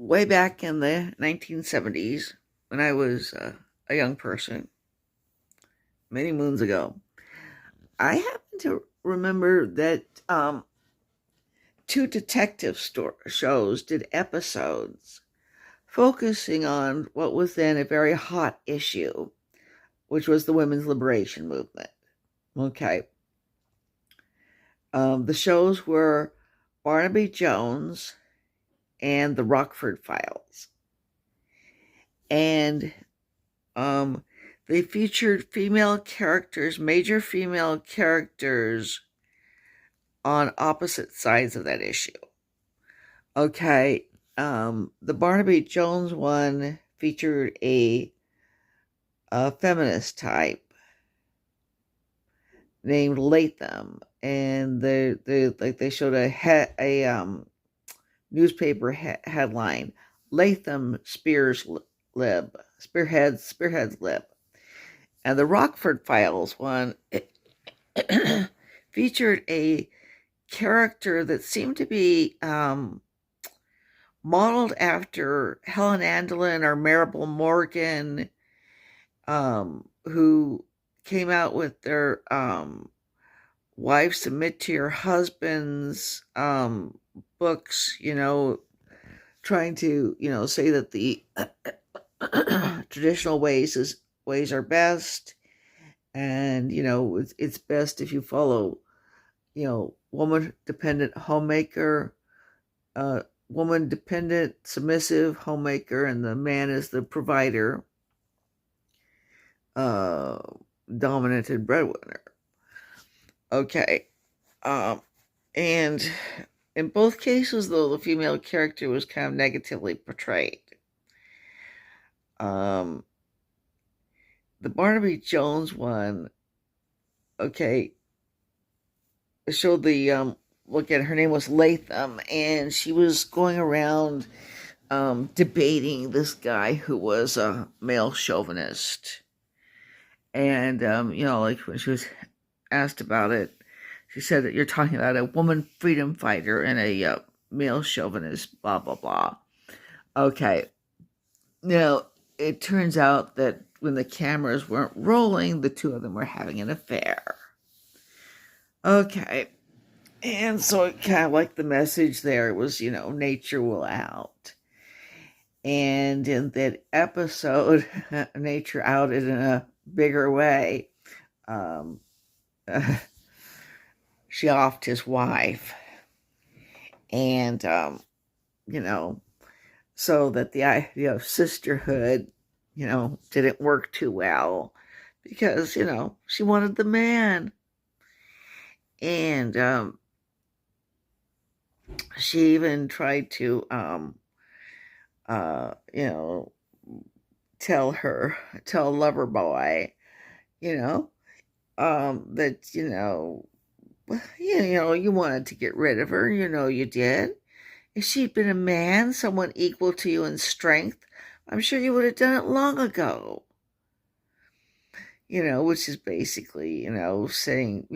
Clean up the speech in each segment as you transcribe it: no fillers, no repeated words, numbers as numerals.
way back in the 1970s, when I was a young person, many moons ago, I happen to remember that two shows did episodes focusing on what was then a very hot issue, which was the women's liberation movement. Okay. The shows were Barnaby Jones and the Rockford Files. And they featured major female characters on opposite sides of that issue. Okay, the Barnaby Jones one featured a feminist type named Latham, and they showed a newspaper headline: Latham spearheads Lib. And the Rockford Files one featured a character that seemed to be modeled after Helen Andelin or Maribel Morgan, who came out with their Wives Submit to Your Husbands books, trying to, say that the traditional ways are best, and it's best if you follow woman dependent homemaker, woman dependent submissive homemaker, and the man is the provider, dominant and breadwinner. Okay. And in both cases, though, the female character was kind of negatively portrayed. The Barnaby Jones one, okay, showed the look at her name was Latham, and she was going around debating this guy who was a male chauvinist. And like when she was asked about it, she said that you're talking about a woman freedom fighter and a male chauvinist, blah blah blah. Okay, now it turns out that when the cameras weren't rolling, the two of them were having an affair. Okay. And so it kind of like the message there was, nature will out. And in that episode, nature outed in a bigger way. She offed his wife. And, so that the idea of sisterhood, didn't work too well because, she wanted the man. And she even tried to, tell Lover Boy, that, you wanted to get rid of her. You did. If she'd been a man, someone equal to you in strength, I'm sure you would have done it long ago. Which is basically, saying,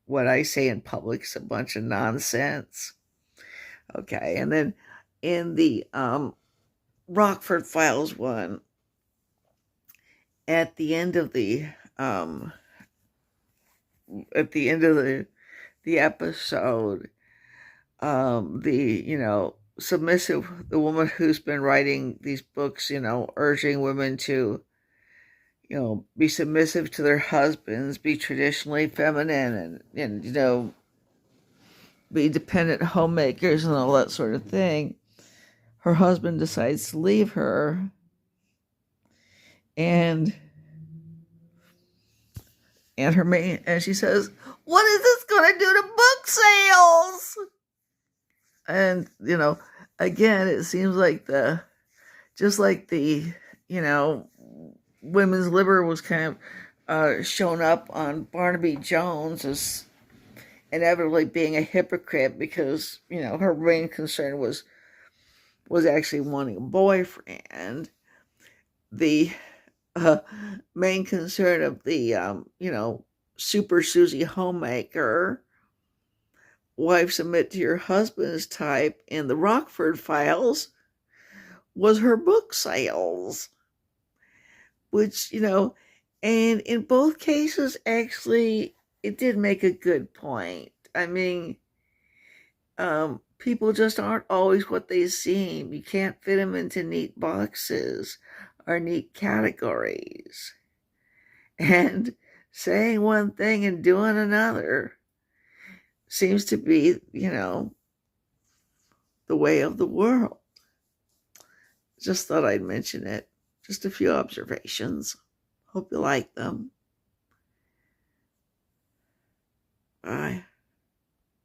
what I say in public's a bunch of nonsense. Okay, and then in the Rockford Files one, at the end of the episode, the submissive, the woman who's been writing these books, urging women to be submissive to their husbands, be traditionally feminine, and be dependent homemakers and all that sort of thing. Her husband decides to leave her, and she says, "What is this going to do to book sales?" And again, it seems like just like the women's Libber was kind of shown up on Barnaby Jones as inevitably being a hypocrite because her main concern was actually wanting a boyfriend. The main concern of the Super Susie homemaker, wife submit to your husband's type in the Rockford Files was her book sales, which, and in both cases, actually, it did make a good point. I mean, people just aren't always what they seem. You can't fit them into neat boxes or neat categories. And saying one thing and doing another seems to be, the way of the world. Just thought I'd mention it. Just a few observations. Hope you like them. Bye.